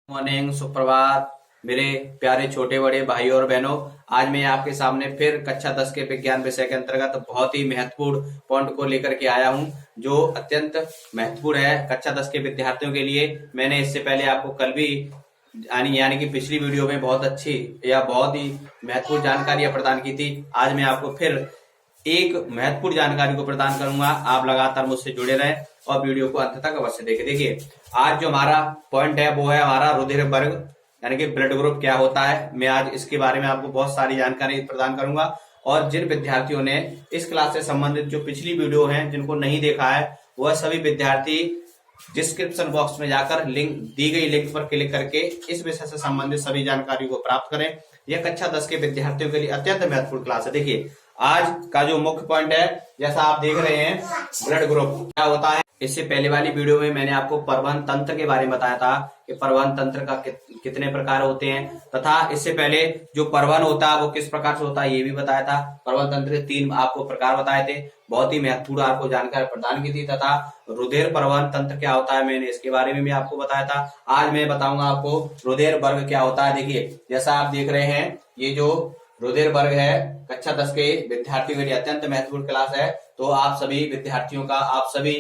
Morning, सुप्रभात मेरे प्यारे छोटे बड़े भाइयों और बहनों। आज मैं आपके सामने फिर कक्षा 10 के विज्ञान विषय के अंतर्गत बहुत ही महत्वपूर्ण पॉइंट को लेकर के आया हूं, जो अत्यंत महत्वपूर्ण है कक्षा 10 के विद्यार्थियों के लिए। मैंने इससे पहले आपको कल भी यानी कि पिछली वीडियो में बहुत अच्छी या बहुत ही महत्वपूर्ण जानकारियां प्रदान की थी। आज मैं आपको फिर एक महत्वपूर्ण जानकारी को प्रदान करूंगा। आप लगातार मुझसे जुड़े रहें और वीडियो को अंत तक अवश्य देखें। देखिए, आज जो हमारा पॉइंट है वो है हमारा रुधिर वर्ग यानी कि ब्लड ग्रुप क्या होता है। मैं आज इसके बारे में आपको बहुत सारी जानकारी प्रदान करूंगा। और जिन विद्यार्थियों ने इस क्लास से संबंधित जो पिछली वीडियो है जिनको नहीं देखा है, वह सभी विद्यार्थी डिस्क्रिप्शन बॉक्स में जाकर दी गई लिंक पर क्लिक करके इस विषय से संबंधित सभी जानकारी को प्राप्त करें। यह कक्षा 10 के विद्यार्थियों के लिए अत्यंत महत्वपूर्ण क्लास है। देखिए, आज का जो मुख्य पॉइंट है, जैसा आप देख रहे हैं, ब्लड ग्रुप क्या होता है। इससे पहले वाली वीडियो में मैंने आपको परिवहन तंत्र के बारे में बताया था कि परिवहन तंत्र का कितने प्रकार होते हैं, तथा इससे पहले जो परिवहन होता है वो किस प्रकार से होता है ये भी बताया था। परिवहन तंत्र के 3 आपको प्रकार बताए थे, बहुत ही महत्वपूर्ण आपको जानकारी प्रदान की थी। तथा रुधिर परिवहन तंत्र क्या होता है, मैंने इसके बारे में भी आपको बताया था। आज मैं बताऊंगा आपको रुधिर वर्ग क्या होता है। देखिए, जैसा आप देख रहे हैं, ये जो रुधिर वर्ग है कक्षा 10 के विद्यार्थियों के लिए अत्यंत महत्वपूर्ण क्लास है। तो आप सभी विद्यार्थियों का, आप सभी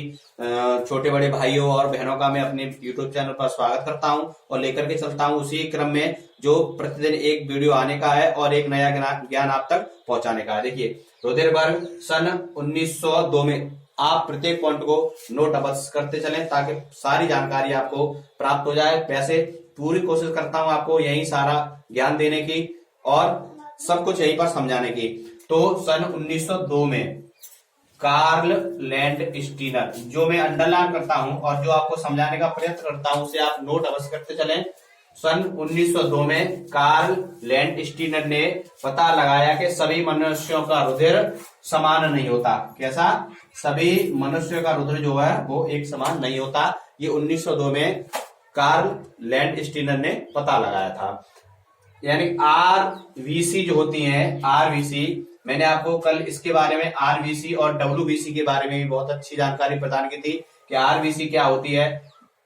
छोटे बड़े भाइयों और बहनों का मैं अपने YouTube चैनल पर स्वागत करता हूं और लेकर के चलता हूं उसी क्रम में जो प्रतिदिन एक वीडियो आने का है और एक नया ज्ञान आप तक पहुंचाने का है। देखिए, रुधिर वर्ग सन 1902 में, आप प्रत्येक पॉइंट को नोट अवश्य करते चलें ताकि सारी जानकारी आपको प्राप्त हो जाए। वैसे पूरी कोशिश करता हूं आपको यही सारा ज्ञान देने की और सब कुछ यहीं पर समझाने की। तो सन 1902 में कार्ल लैंडस्टीनर, जो मैं अंडरलाइन करता हूं और जो आपको समझाने का प्रयत्न करता हूं उसे आप नोट अवश्य करते चलें। सन 1902 में कार्ल लैंडस्टीनर ने पता लगाया कि सभी मनुष्यों का रुधिर समान नहीं होता। कैसा? सभी मनुष्यों का रुधिर जो है वो एक समान नहीं होता। ये 1902 में कार्ल लैंडस्टीनर ने पता लगाया था। यानी आरवीसी जो होती हैं, आरवीसी, मैंने आपको कल इसके बारे में आरवीसी और डब्ल्यूबीसी के बारे में भी बहुत अच्छी जानकारी प्रदान की थी कि आरवीसी क्या होती है,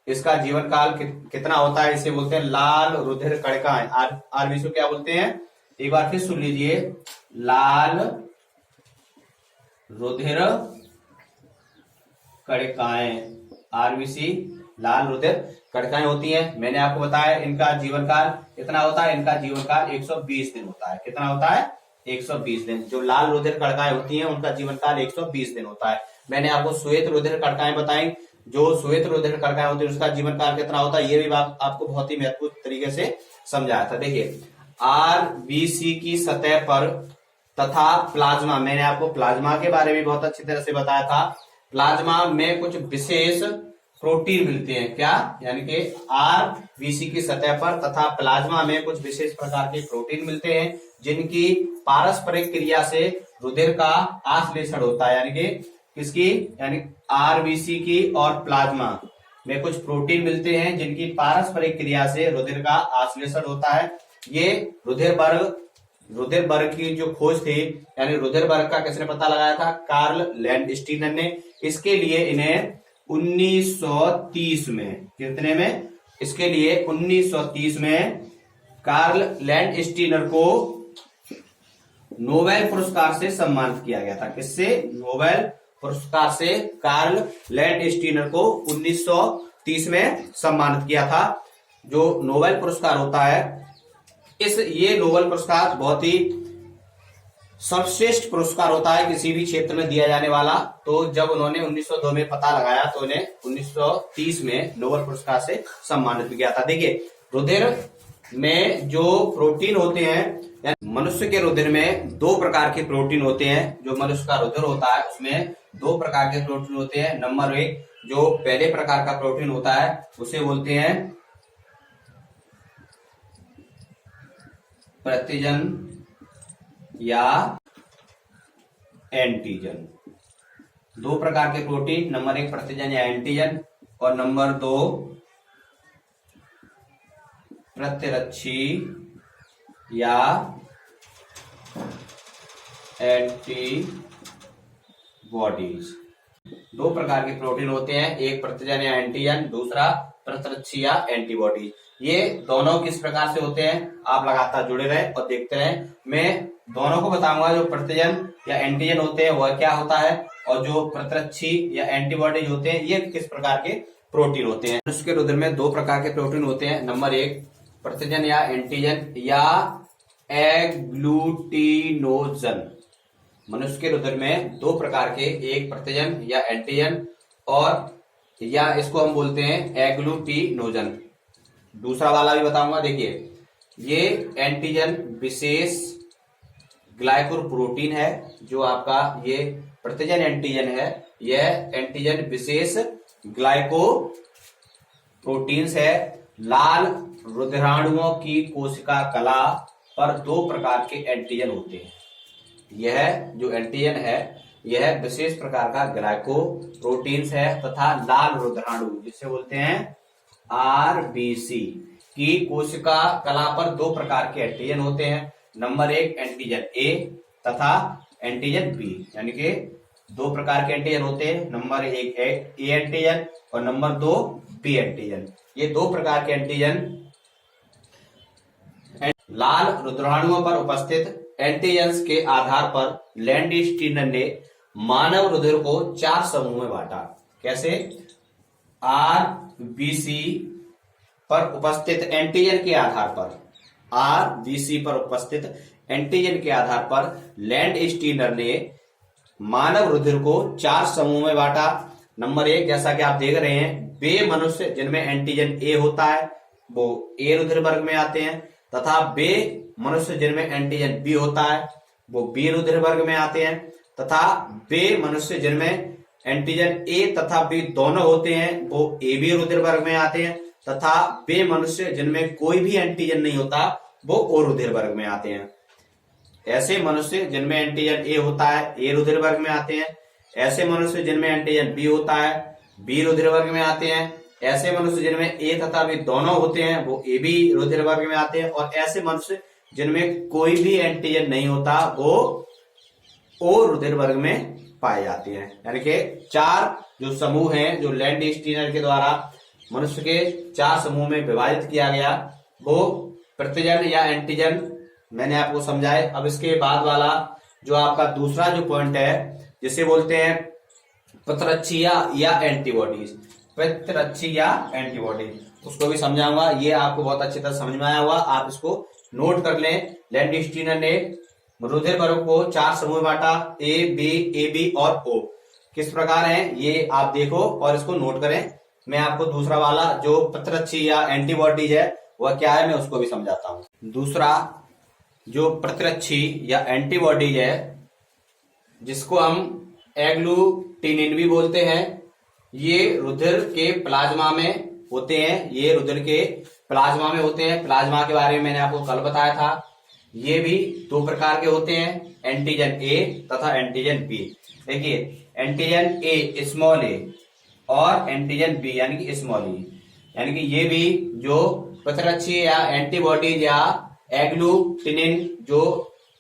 इसका जीवन काल कितना होता है। इसे बोलते हैं लाल रुधिर कणिकाएं। आरवीसी क्या बोलते हैं, एक बार फिर सुन लीजिए, लाल रुधिर कणिकाएं। आरवीसी लाल रुधिर कणिकाएं होती हैं। मैंने आपको बताया इनका जीवन काल कितना होता है, इनका जीवन काल 120 दिन होता है। कितना होता है? 120 दिन। जो लाल रुधिर कणिकाएं होती हैं उनका जीवन काल 120 दिन होता है। मैंने आपको श्वेत रुधिर कणिकाएं बताई, जो श्वेत रुधिर कणिकाएं होती है उसका जीवन काल कितना होता है, ये भी आपको बहुत ही महत्वपूर्ण तरीके से समझाया था। देखिए, आरबीसी की सतह पर तथा प्लाज्मा, मैंने आपको प्लाज्मा के बारे में बहुत अच्छी तरह से बताया था। प्लाज्मा में कुछ विशेष प्रोटीन मिलते हैं। क्या? यानी कि आरबीसी की सतह पर तथा प्लाज्मा में कुछ विशेष प्रकार के प्रोटीन मिलते हैं जिनकी पारस्परिक क्रिया से रुधिर का आश्लेषण होता है। यानी कि किसकी? यानी आरबीसी की और प्लाज्मा में कुछ प्रोटीन मिलते हैं जिनकी पारस्परिक क्रिया से रुधिर का आश्लेषण होता है। ये रुधिर वर्ग की जो खोज थी, यानी रुधिर वर्ग का किसने पता लगाया था? कार्ल लैंडस्टीनर ने। इसके लिए इन्हें 1930 में, कितने में? इसके लिए 1930 में कार्ल लैंडस्टीनर को नोबेल पुरस्कार से सम्मानित किया गया था। किससे? नोबेल पुरस्कार से कार्ल लैंडस्टीनर को 1930 में सम्मानित किया था। जो नोबेल पुरस्कार होता है, ये नोबेल पुरस्कार बहुत ही सर्वश्रेष्ठ पुरस्कार होता है किसी भी क्षेत्र में दिया जाने वाला। तो जब उन्होंने 1902 में पता लगाया तो उन्हें 1930 में नोबेल पुरस्कार से सम्मानित किया था। देखिए, रुधिर में जो प्रोटीन होते हैं, मनुष्य के रुधिर में 2 प्रकार के प्रोटीन होते हैं। जो मनुष्य का रुधिर होता है उसमें 2 प्रकार के प्रोटीन होते हैं। नंबर 1, जो पहले प्रकार का प्रोटीन होता है उसे बोलते हैं प्रतिजन या एंटीजन। 2 प्रकार के प्रोटीन, नंबर 1 प्रतिजन या एंटीजन और नंबर 2 प्रतिरक्षी या एंटीबॉडीज। 2 प्रकार के प्रोटीन होते हैं, एक प्रतिजन या एंटीजन, दूसरा प्रतिरक्षी या एंटीबॉडी। ये दोनों किस प्रकार से होते हैं, आप लगातार जुड़े रहें और देखते रहें। मैं दोनों को बताऊंगा। जो प्रतिजन या एंटीजन होते हैं वह क्या होता है, और जो प्रतिरक्षी या एंटीबॉडीज होते हैं ये किस प्रकार के प्रोटीन होते हैं। मनुष्य के रुधिर में दो प्रकार के प्रोटीन होते हैं। नंबर एक, प्रतिजन या एंटीजन या एग्लूटिनोजन। मनुष्य के रुधिर में दो प्रकार के, एक प्रतिजन या एंटीजन और या इसको हम बोलते हैं एग्लूटिनोजन। दूसरा वाला भी बताऊंगा। देखिए, ये एंटीजन विशेष ग्लाइकोप्रोटीन है। जो आपका ये प्रतिजन एंटीजन है, यह एंटीजन विशेष ग्लाइकोप्रोटीन्स है। लाल रुधिराणुओं की कोशिका कला पर दो प्रकार के एंटीजन होते हैं। यह जो एंटीजन है यह विशेष प्रकार का ग्लाइकोप्रोटीन्स है तथा लाल रुधिराणु जिसे बोलते हैं आरबीसी की कोशिका कला पर दो प्रकार के एंटीजन होते हैं। नंबर एक, एंटीजन ए तथा एंटीजन बी, यानी कि दो प्रकार के एंटीजन होते हैं। नंबर एक ए एंटीजन और नंबर दो बी एंटीजन। ये दो प्रकार के एंटीजन लाल रुधिराणुओं पर उपस्थित एंटीजन्स के आधार पर लैंडस्टीनर ने मानव रुधिर को चार समूह में बांटा। कैसे? आरबीसी पर उपस्थित एंटीजन के आधार पर, आरबीसी पर उपस्थित एंटीजन के आधार पर लैंडस्टीनर ने मानव रुधिर को चार समूह में बांटा। नंबर एक, जैसा कि आप देख रहे हैं, वे मनुष्य जिनमें एंटीजन ए होता है वो ए रुधिर वर्ग में आते हैं तथा वे मनुष्य जिनमें एंटीजन बी होता है वो बी रुधिर वर्ग में आते हैं तथा वे मनुष्य जिनमें एंटीजन ए तथा बी दोनों होते हैं वो ए बी रुधिर वर्ग में आते हैं तथा वे मनुष्य जिनमें कोई भी एंटीजन नहीं होता वो ओ रुधिर वर्ग में आते हैं। ऐसे मनुष्य जिनमें एंटीजन ए होता है ए रुधिर वर्ग में आते हैं। ऐसे मनुष्य जिनमें एंटीजन बी होता है बी रुधिर वर्ग में आते हैं। ऐसे मनुष्य जिनमें ए तथा बी दोनों होते हैं वो ए बी रुधिर वर्ग में आते हैं। और ऐसे मनुष्य जिनमें कोई भी एंटीजन नहीं होता वो ओ रुधिर वर्ग में पाए जाते हैं। यानी कि चार जो समूह हैं जो लैंडस्टीनर के द्वारा मनुष्य के चार समूह में विभाजित किया गया वो प्रतिजन या एंटीजन मैंने आपको समझाए। अब इसके बाद वाला जो आपका दूसरा जो पॉइंट है जिसे बोलते हैं प्रतिरक्षीय या एंटीबॉडीज, प्रतिरक्षी या एंटीबॉडीज, उसको भी समझाऊंगा। ये आपको बहुत अच्छी तरह समझ में आया होगा, आप इसको नोट कर लें। लैंडस्टीनर ने रुधिर वर्ग को चार समूह बांटा, ए बी और ओ। किस प्रकार है ये आप देखो और इसको नोट करें। मैं आपको दूसरा वाला जो प्रतिरक्षी या एंटीबॉडीज है वह क्या है मैं उसको भी समझाता हूं। दूसरा जो प्रतिरक्षी या एंटीबॉडीज है जिसको हम एग्लूटिनिन भी बोलते हैं, ये रुधिर के प्लाज्मा में होते हैं। ये रुधिर के प्लाज्मा में होते हैं। प्लाज्मा के बारे में मैंने आपको कल बताया था। ये भी दो प्रकार के होते हैं, एंटीजन ए तथा एंटीजन बी। देखिए, एंटीजन ए स्मॉल ए और एंटीजन बी यानी कि स्मॉल ई, यानी कि ये भी जो प्रतिरक्षी या एंटीबॉडीज या एग्लूटिनिन जो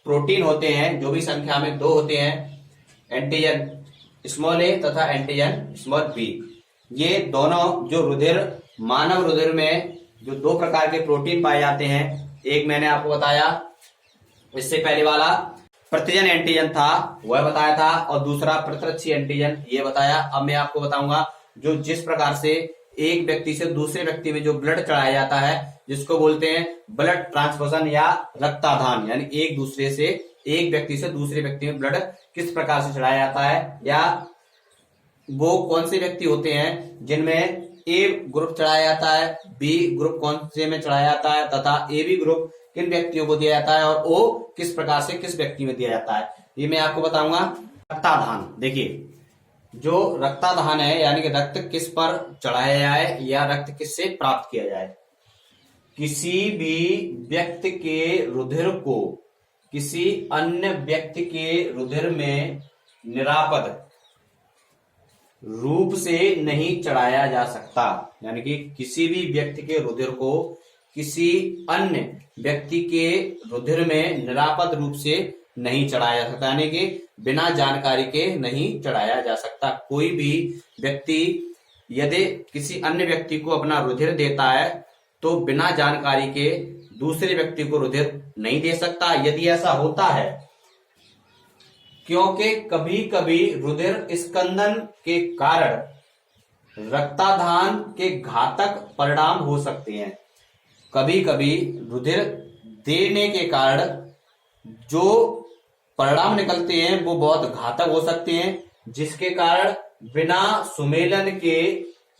प्रोटीन होते हैं जो भी संख्या में दो होते हैं, एंटीजन स्मॉल ए तथा एंटीजन स्मॉल बी, ये दोनों जो रुधिर मानव रुधिर में जो दो प्रकार के प्रोटीन पाए जाते हैं, एक मैंने आपको बताया इससे पहले वाला प्रतिजन एंटीजन था वह बताया था और दूसरा प्रतिरक्षी एंटीजन ये बताया। अब मैं आपको बताऊंगा जो जिस प्रकार से एक व्यक्ति से दूसरे व्यक्ति में जो ब्लड चढ़ाया जाता है जिसको बोलते हैं ब्लड ट्रांसफ्यूजन या रक्तादान, यानी एक व्यक्ति से दूसरे व्यक्ति में ब्लड किस प्रकार से चढ़ाया जाता है या वो कौन से व्यक्ति होते हैं जिनमें ए ग्रुप चढ़ाया जाता है, बी ग्रुप कौन से में चढ़ाया जाता है तथा ए बी ग्रुप किन व्यक्तियों को दिया जाता है और ओ किस प्रकार से किस व्यक्ति में दिया जाता है, ये मैं आपको बताऊंगा। रक्तादान, देखिए जो रक्तादान है यानी कि रक्त किस पर चढ़ाया जाए या रक्त किससे प्राप्त किया जाए। किसी भी व्यक्ति के रुधिर को किसी अन्य व्यक्ति के रुधिर में निरापद रूप से नहीं चढ़ाया जा सकता, यानी कि किसी भी व्यक्ति के रुधिर को किसी अन्य व्यक्ति के रुधिर में निरापद रूप से नहीं चढ़ाया जा सकता, यानी कि बिना जानकारी के नहीं चढ़ाया जा सकता। कोई भी व्यक्ति यदि किसी अन्य व्यक्ति को अपना रुधिर देता है तो बिना जानकारी के दूसरे व्यक्ति को रुधिर नहीं दे सकता। यदि ऐसा होता है, क्योंकि कभी कभी रुधिर स्कंदन के कारण रक्ताधान के घातक परिणाम हो सकते हैं। कभी कभी रुधिर देने के कारण जो परिणाम निकलते हैं वो बहुत घातक हो सकते हैं, जिसके कारण बिना सुमेलन के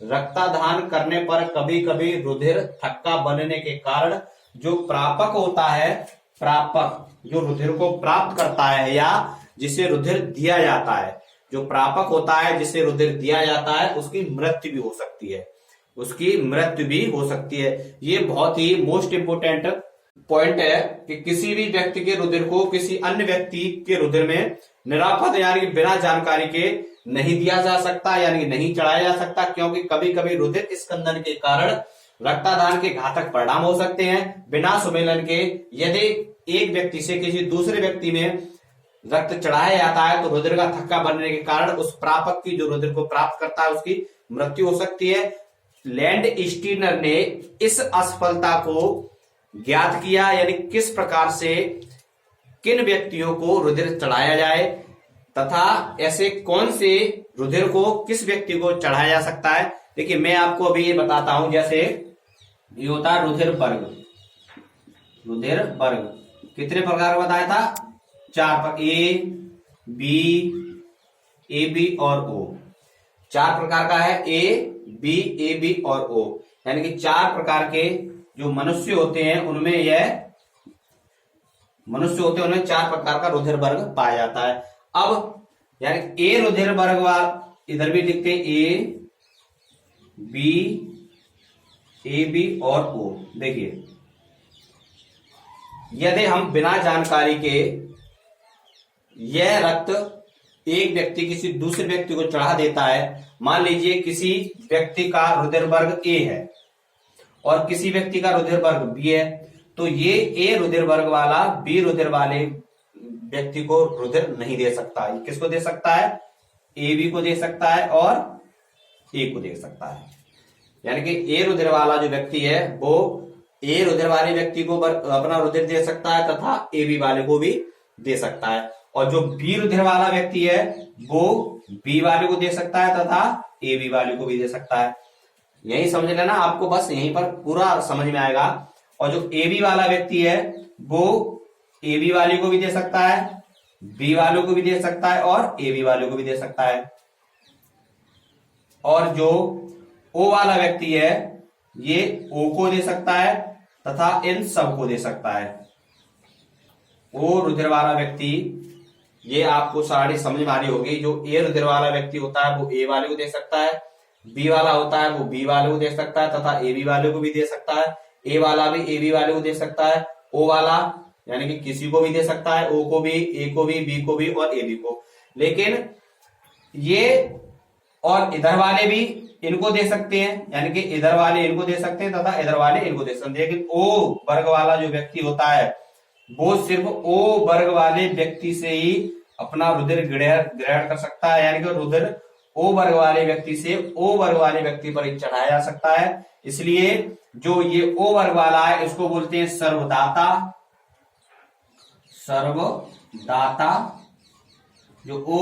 रक्ताधान करने पर कभी कभी रुधिर थक्का बनने के कारण जो प्रापक होता है, प्रापक जो रुधिर को प्राप्त करता है या जिसे रुधिर दिया जाता है, जो प्रापक होता है जिसे रुधिर दिया जाता है, उसकी मृत्यु भी हो सकती है, उसकी मृत्यु भी हो सकती है। ये बहुत ही मोस्ट इंपोर्टेंट पॉइंट है कि किसी भी व्यक्ति के रुधिर को किसी अन्य व्यक्ति के रुधिर में निरापद यानी कि बिना जानकारी के नहीं दिया जा सकता, यानी कि नहीं चढ़ाया जा सकता, क्योंकि कभी कभी रुधिर स्कंदन के कारण रक्तादान के घातक परिणाम हो सकते हैं। बिना सुमेलन के यदि एक व्यक्ति से किसी दूसरे व्यक्ति में रक्त चढ़ाया जाता है तो रुधिर का थक्का बनने के कारण उस प्रापक की जो रुधिर को प्राप्त करता है उसकी मृत्यु हो सकती है। लैंड स्टीनर ने इस असफलता को ज्ञात किया, यानी किस प्रकार से किन व्यक्तियों को रुधिर चढ़ाया जाए तथा ऐसे कौन से रुधिर को किस व्यक्ति को चढ़ाया जा सकता है। देखिए मैं आपको अभी ये बताता हूं, जैसे ये होता है रुधिर वर्ग। रुधिर वर्ग कितने प्रकार का बताया था? 4, ए बी और ओ। 4 प्रकार का है, ए बी और ओ, यानी कि 4 प्रकार के जो मनुष्य होते हैं उनमें 4 प्रकार का रुधिर वर्ग पाया जाता है। अब यानी ए रुधिर वर्ग वाला इधर भी लिखते हैं, ए बी और ओ। देखिए यदि हम बिना जानकारी के यह रक्त एक व्यक्ति किसी दूसरे व्यक्ति को चढ़ा देता है, मान लीजिए किसी व्यक्ति का रुधिर वर्ग ए है और किसी व्यक्ति का रुधिर वर्ग बी है, तो ये ए रुधिर वर्ग वाला बी रुधिर वाले व्यक्ति को रुधिर नहीं दे सकता। ये किसको दे सकता है? ए बी को दे सकता है और ए को दे सकता है। यानी कि ए रुधिर वाला जो व्यक्ति है वो ए रुधिर वाले व्यक्ति को अपना रुधिर दे सकता है तथा ए बी वाले को भी दे सकता है, और जो बी रुधिर वाला व्यक्ति है वो बी वाले को दे सकता है तथा ए बी वाले को भी दे सकता है। यही समझ लेना, आपको बस यहीं पर पूरा समझ में आएगा। और जो ए बी वाला व्यक्ति है वो ए बी वाले को भी दे सकता है, बी वालों को भी दे सकता है और ए बी वालों को भी दे सकता है। और जो ओ वाला व्यक्ति है ये ओ को दे सकता है तथा इन सब को दे सकता है। ओ रुधिर वाला व्यक्ति, ये आपको सारी समझ में आ रही होगी। जो ए रुधिर वाला व्यक्ति होता है वो ए वाले को दे सकता है, बी वाला होता है वो बी वाले को दे सकता है तथा ए बी वाले को भी दे सकता है, ए वाला भी ए बी वाले को दे सकता है, ओ वाला यानी कि किसी को भी दे सकता है, ओ को भी, ए को भी, बी को भी और ए बी को। लेकिन ये और इधर वाले भी इनको दे सकते हैं, यानी कि इधर वाले इनको दे सकते हैं तथा इधर वाले इनको दे सकते हैं। लेकिन ओ वर्ग वाला जो व्यक्ति होता है वो सिर्फ ओ वर्ग वाले व्यक्ति से ही अपना रुधिर ग्रहण कर सकता है, यानी कि रुधिर ओ वर्ग वाले व्यक्ति से ओ वर्ग वाले व्यक्ति पर ही चढ़ाया जा सकता है। इसलिए जो ये ओ वर्ग वाला है इसको बोलते हैं सर्वदाता। सर्वदाता जो ओ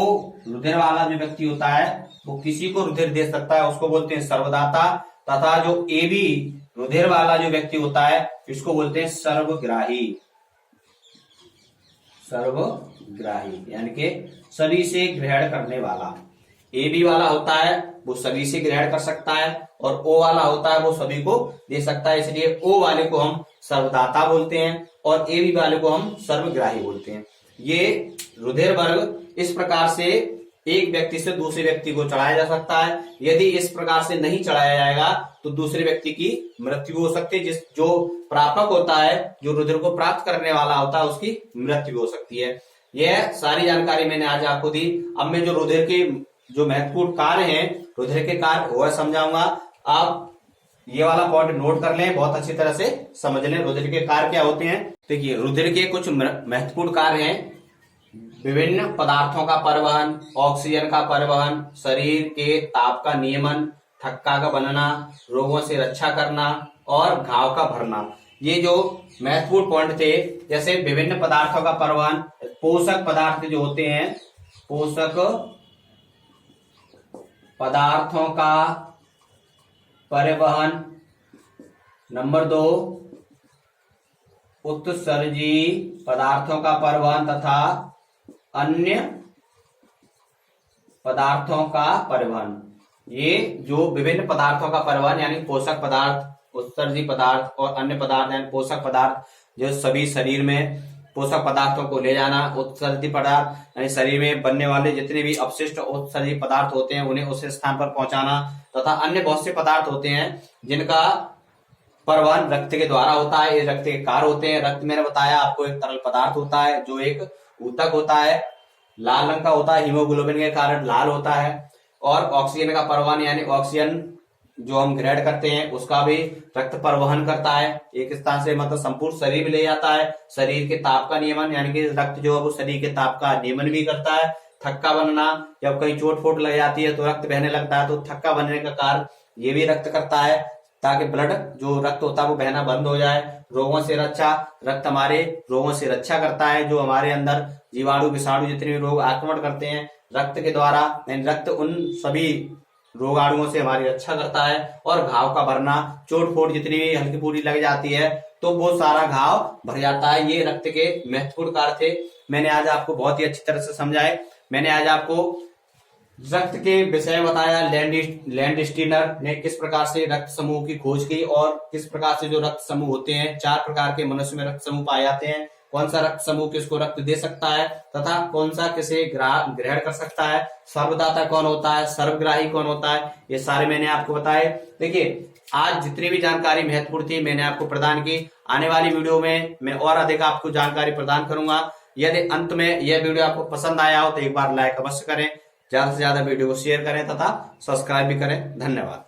रुधिर वाला जो व्यक्ति होता है वो किसी को रुधिर दे सकता है, उसको बोलते हैं सर्वदाता। तथा जो ए बी रुधिर वाला जो व्यक्ति होता है इसको बोलते हैं सर्वग्राही। सर्वग्राही यानी कि सभी से ग्रहण करने वाला। ए बी वाला होता है वो सभी से ग्रहण कर सकता है और ओ वाला होता है वो सभी को दे सकता है। इसलिए ओ वाले को हम सर्वदाता बोलते हैं और ए बी वाले को हम सर्वग्राही बोलते हैं। ये रुधिर वर्ग इस प्रकार से एक व्यक्ति से दूसरे व्यक्ति को चढ़ाया जा सकता है। यदि इस प्रकार से नहीं चढ़ाया जाएगा तो दूसरे व्यक्ति की मृत्यु हो सकती है। जो प्रापक होता है, जो रुधिर को प्राप्त करने वाला होता है, उसकी मृत्यु हो सकती है। यह सारी जानकारी मैंने आज आपको दी। अब मैं जो रुधिर के जो महत्वपूर्ण कार्य हैं, रुधिर के कार्य वह समझाऊंगा। आप ये वाला पॉइंट नोट कर लें, बहुत अच्छी तरह से समझ लें रुधिर के कार्य क्या होते हैं। देखिए रुधिर के कुछ महत्वपूर्ण कार्य हैं। विभिन्न पदार्थों का परिवहन, ऑक्सीजन का परिवहन, शरीर के ताप का नियमन, थक्का का बनना, रोगों से रक्षा करना, और घाव का भरना, ये जो महत्वपूर्ण पॉइंट थे। जैसे विभिन्न पदार्थों का परिवहन, पोषक पदार्थ जो होते हैं, पोषक पदार्थों का परिवहन। नंबर 2, उत्सर्जी पदार्थों का परिवहन तथा अन्य पदार्थों का परिवहन। ये जो विभिन्न पदार्थों का परिवहन यानी पोषक पदार्थ, उत्सर्जी पदार्थ और अन्य पदार्थ यानी पोषक पदार्थ, जो सभी शरीर में पोषक पदार्थों को ले जाना। उत्सर्जी पदार्थ यानी शरीर में बनने वाले जितने भी अपशिष्ट उत्सर्जी पदार्थ होते हैं उन्हें उस स्थान पर पहुंचाना, तथा अन्य बहुत से पदार्थ होते हैं जिनका परिवहन रक्त के द्वारा होता है। ये रक्त के कार होते हैं। रक्त मैंने बताया आपको एक तरल पदार्थ होता है जो एक ऊतक होता है, लाल रंग का होता है, हीमोग्लोबिन के कारण लाल होता है। और ऑक्सीजन का परिवहन यानी ऑक्सीजन जो हम ग्रहण करते हैं उसका भी रक्त परिवहन करता है एक स्थान से, मतलब संपूर्ण शरीर में ले जाता है। शरीर के ताप का नियमन यानी कि रक्त जो है वो शरीर के ताप का नियमन भी करता है। थक्का बनना, जब कहीं चोट फोट लग जाती है तो रक्त बहने लगता है, तो थक्का बनने का कार्य ये भी रक्त करता है, ताकि ब्लड जो रक्त होता है वो बहना बंद हो जाए। रोगों से रक्षा, रक्त हमारे रोगों से रक्षा करता है। जो हमारे अंदर जीवाणु विषाणु जितने भी रोग आक्रमण करते हैं रक्त के द्वारा, रक्त उन सभी रोगाणुओं से हमारी रक्षा करता है। और घाव का भरना, चोट फोट जितनी भी हल्की फुल्की लग जाती है तो वो सारा घाव भर जाता है। ये रक्त के महत्वपूर्ण कार्य थे, मैंने आज आपको बहुत ही अच्छी तरह से समझाए। मैंने आज आपको रक्त के विषय में बताया। लैंडस्टीनर ने किस प्रकार से रक्त समूह की खोज की और किस प्रकार से जो रक्त समूह होते हैं, 4 प्रकार के मनुष्य में रक्त समूह पाए जाते हैं, कौन सा रक्त समूह किसको रक्त दे सकता है तथा कौन सा किसे ग्रहण कर सकता है, सर्वदाता कौन होता है, सर्वग्राही कौन होता है, ये सारे मैंने आपको बताए। देखिए आज जितनी भी जानकारी महत्वपूर्ण थी मैंने आपको प्रदान की। आने वाली वीडियो में मैं और अधिक आपको जानकारी प्रदान करूंगा। यदि अंत में यह वीडियो आपको पसंद आया हो तो एक बार लाइक अवश्य करें, ज्यादा से ज्यादा वीडियो को शेयर करें तथा सब्सक्राइब भी करें। धन्यवाद।